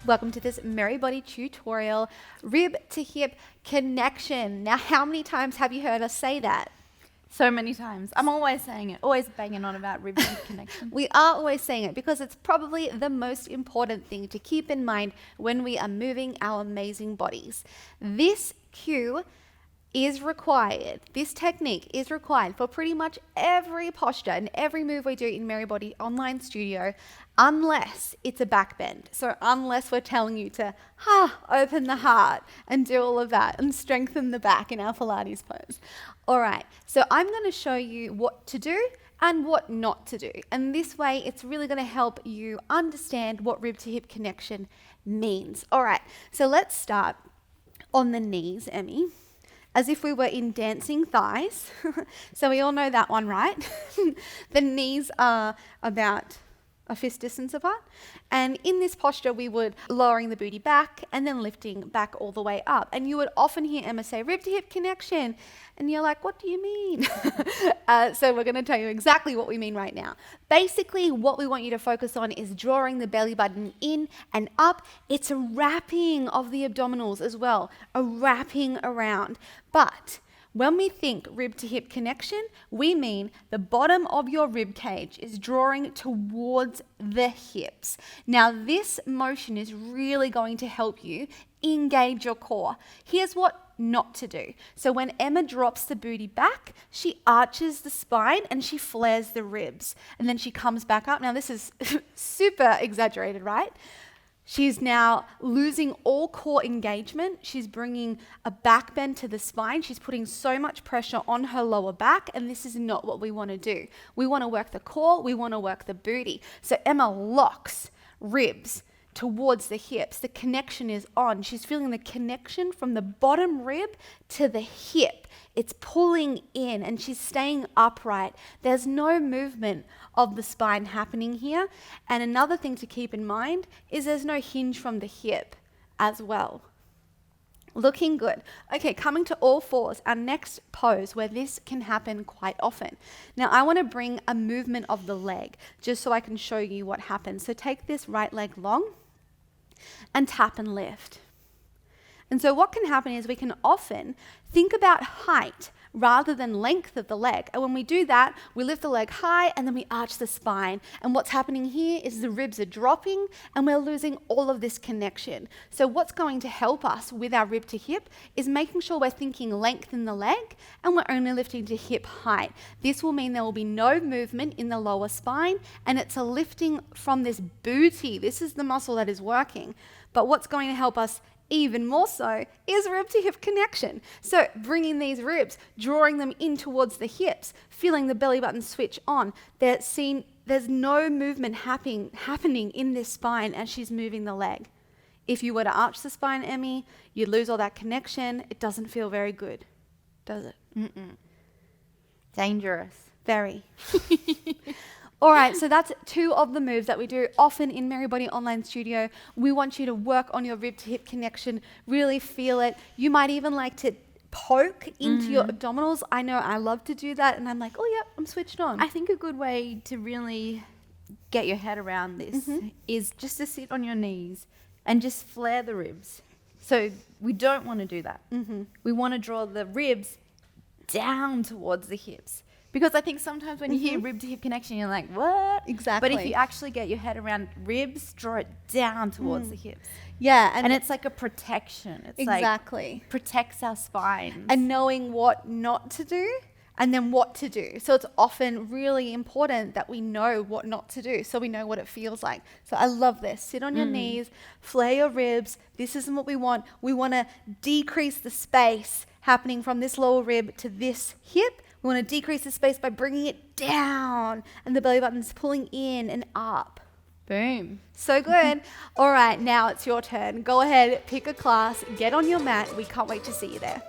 Welcome to this MerryBody tutorial, rib to hip connection. Now, how many times have you heard us say that? So many times. I'm always saying it, always banging on about rib to hip connection. We are always saying it because it's probably the most important thing to keep in mind when we are moving our amazing bodies. This cue is required. This technique is required for pretty much every posture and every move we do in MerryBody Online Studio, unless it's a back bend. So unless we're telling you to open the heart and do all of that and strengthen the back in our Pilates pose. All right, so I'm going to show you what to do and what not to do. And this way, it's really going to help you understand what rib to hip connection means. All right, so let's start on the knees, Emmy, as if we were in dancing thighs. So we all know that one, right? The knees are about a fist distance apart. And in this posture, we would lowering the booty back and then lifting back all the way up. And you would often hear Emma say, rib to hip connection. And you're like, what do you mean? So we're going to tell you exactly what we mean right now. Basically, what we want you to focus on is drawing the belly button in and up. It's a wrapping of the abdominals as well, a wrapping around. But when we think rib to hip connection, we mean the bottom of your rib cage is drawing towards the hips. Now, this motion is really going to help you engage your core. Here's what not to do. So when Emma drops the booty back, she arches the spine and she flares the ribs. And then she comes back up. Now, this is super exaggerated, right? She's now losing all core engagement. She's bringing a back bend to the spine. She's putting so much pressure on her lower back, and this is not what we want to do. We want to work the core. We want to work the booty. So Emma locks ribs towards the hips. The connection is on. She's feeling the connection from the bottom rib to the hip. It's pulling in and she's staying upright. There's no movement of the spine happening here. And another thing to keep in mind is there's no hinge from the hip as well. Looking good. Okay, coming to all fours, our next pose where this can happen quite often. Now, I want to bring a movement of the leg just so I can show you what happens. So take this right leg long and tap and lift. And so what can happen is we can often think about height rather than length of the leg. And when we do that, we lift the leg high and then we arch the spine. And what's happening here is the ribs are dropping and we're losing all of this connection. So what's going to help us with our rib to hip is making sure we're thinking length in the leg and we're only lifting to hip height. This will mean there will be no movement in the lower spine and it's a lifting from this booty. This is the muscle that is working. But what's going to help us even more so is rib to hip connection. So bringing these ribs, drawing them in towards the hips, feeling the belly button switch on. There's no movement happening in this spine as she's moving the leg. If you were to arch the spine, Emmy, you'd lose all that connection. It doesn't feel very good, does it? Mm-mm. Dangerous. Very. All right, so that's two of the moves that we do often in MerryBody Online Studio. We want you to work on your rib to hip connection, really feel it. You might even like to poke into your abdominals. I know I love to do that, and I'm like, oh, yeah, I'm switched on. I think a good way to really get your head around this is just to sit on your knees and just flare the ribs. So we don't want to do that. We want to draw the ribs down towards the hips. Because I think sometimes when you hear rib to hip connection, you're like, what? Exactly. But if you actually get your head around ribs, draw it down towards the hips. Yeah. And it's like a protection. It's like protects our spines. And knowing what not to do and then what to do. So it's often really important that we know what not to do so we know what it feels like. So I love this. Sit on your knees, flare your ribs. This isn't what we want. We want to decrease the space happening from this lower rib to this hip. We want to decrease the space by bringing it down and the belly button's pulling in and up. Boom. So good. All right, now it's your turn. Go ahead, pick a class, get on your mat. We can't wait to see you there.